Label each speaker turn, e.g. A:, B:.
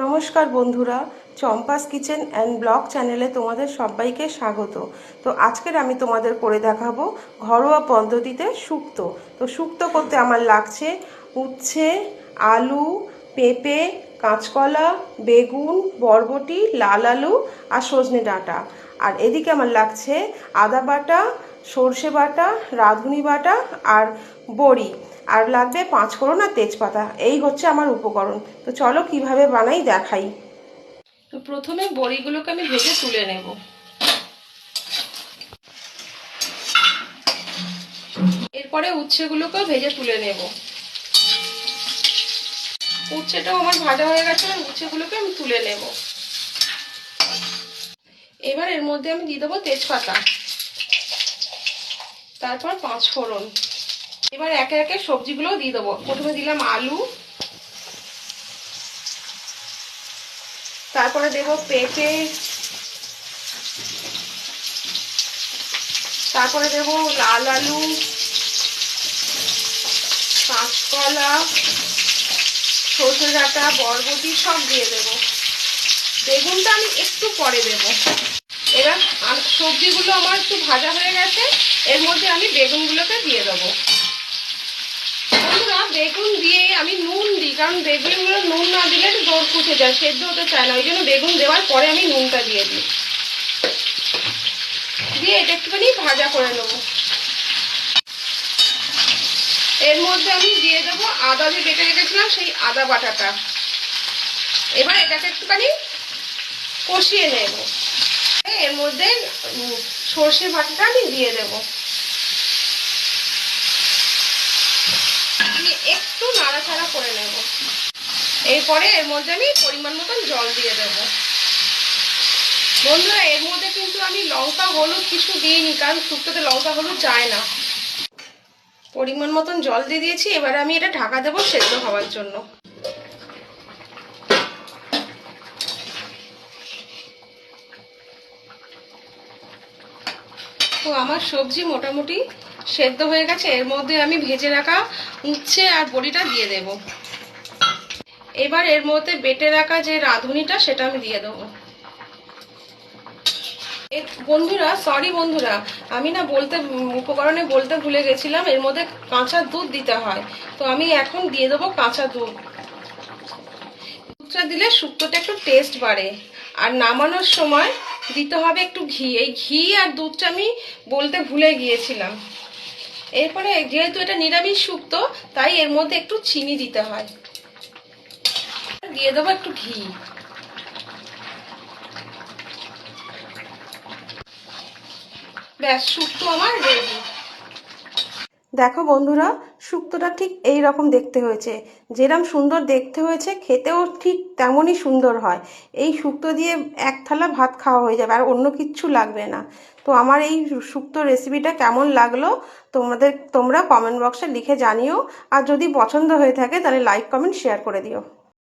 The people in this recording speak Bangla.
A: নমস্কার বন্ধুরা, চম্পাস কিচেন অ্যান্ড ব্লগ চ্যানেলে তোমাদের সবাইকে স্বাগত। তো আজকের আমি তোমাদের করে দেখাবো ঘরোয়া পদ্ধতিতে শুক্তো। তো শুক্তো করতে আমার লাগছে উচ্ছে, আলু, পেঁপে, কাঁচকলা, বেগুন, বরবটি, লাল আলু আর সজনে ডাঁটা। আর এদিকে আমার লাগছে আদা বাটা, সর্ষে বাটা, রাঁধুনি বাটা আর বড়ি। আর লাগবে 5 ফোড়ন আর তেজপাতা। এই হচ্ছে আমার উপকরণ। তো চলো কিভাবে বানাই দেখাই। তো প্রথমে বড়িগুলোকে আমি ভেজে তুলে নেব। এরপরে উচ্ছেগুলোকেও ভেজে তুলে নেব। উচ্ছেটাও আমার ভাজা হয়ে গেছে, উচ্ছেগুলোকে আমি তুলে নেব। এবার এর মধ্যে আমি দিয়ে দেবো তেজপাতা, তারপর 5 ফোড়ন। এবার একে একে সবজিগুলো দিয়ে দেবো। প্রথমে দিলাম আলু, তারপরে দেব পেঁপে, তারপরে দেব লাল আলু, কাঁচকলা, সর্ষে ডাঁটা, বরবটি সব দিয়ে দেব। বেগুনটা আমি একটু পরে দেব। এবার সবজিগুলো আমার একটু ভাজা হয়ে গেছে, এর মধ্যে আমি বেগুনগুলোকে দিয়ে দেবো। বন্ধুরা, বেগুন দিয়ে আমি নুন দিই, কারণ বেগুনগুলো নুন না দিলে দৌড় ফুটে যায়, সেদ্ধ হতে চায় না। ওই জন্য বেগুন দেওয়ার পরে আমি নুনটা দিয়ে দিই। দিয়ে এটা একটুখানি ভাজা করে নেব। এর মধ্যে আমি দিয়ে দেবো আদা যে বেটে রেখেছিলাম, সেই আদা বাটাটা। এবার এটাকে একটুখানি কষিয়ে নেব। এর মধ্যে সর্ষে বাটাটা আমি দিয়ে দেব, দিয়ে একটু নাড়াচাড়া করে নেব। এরপরে এর মধ্যে আমি পরিমাণ মতন জল দিয়ে দেব। বন্ধুরা, এর মধ্যে কিন্তু আমি লঙ্কা হলুদ কিছু দিইনি, কারণ শুক্তোতে লঙ্কা হলুদ যায় না। পরিমাণ মতন জল দিয়ে দিয়েছি। এবারে আমি এটা ঢাকা দেবো সেদ্ধ হওয়ার জন্য। তো আমার সবজি মোটামুটি সেদ্ধ হয়ে গেছে। এর মধ্যে আমি ভেজে রাখা উচ্ছে আর বড়িটা দিয়ে দেব। এবার এর মধ্যে বেটে রাখা যে রাঁধুনিটা, সেটা আমি দিয়ে দেবো। বন্ধুরা, সরি বন্ধুরা, আমি না উপকরণে বলতে ভুলে গেছিলাম, এর মধ্যে কাঁচা দুধ দিতে হয়। তো আমি এখন দিয়ে দেবো কাঁচা দুধ। দুধটা দিলে শুক্তোটা একটু টেস্ট বাড়ে। আর নামানোর সময় দিতে হবে একটু ঘি। এই ঘি আর দুধটা আমি বলতে ভুলে গিয়েছিলাম। এরপরে যেহেতু এটা নিরামিষ শুক্তো, তাই এর মধ্যে একটু চিনি দিতে হয়। দিয়ে দেবো একটু ঘি। ব্যাস, শুক্তো আমার রেডি। দেখো বন্ধুরা, শুক্তোটা ঠিক এই রকম দেখতে হয়েছে। যেরকম সুন্দর দেখতে হয়েছে, খেতেও ঠিক তেমনই সুন্দর হয়। এই শুক্তো দিয়ে এক থালা ভাত খাওয়া হয়ে যাবে, আর অন্য কিচ্ছু লাগবে না। তো আমার এই শুক্তো রেসিপিটা কেমন লাগলো তোমরা কমেন্ট বক্সে লিখে জানিও। আর যদি পছন্দ হয়ে থাকে তাহলে লাইক, কমেন্ট, শেয়ার করে দিও।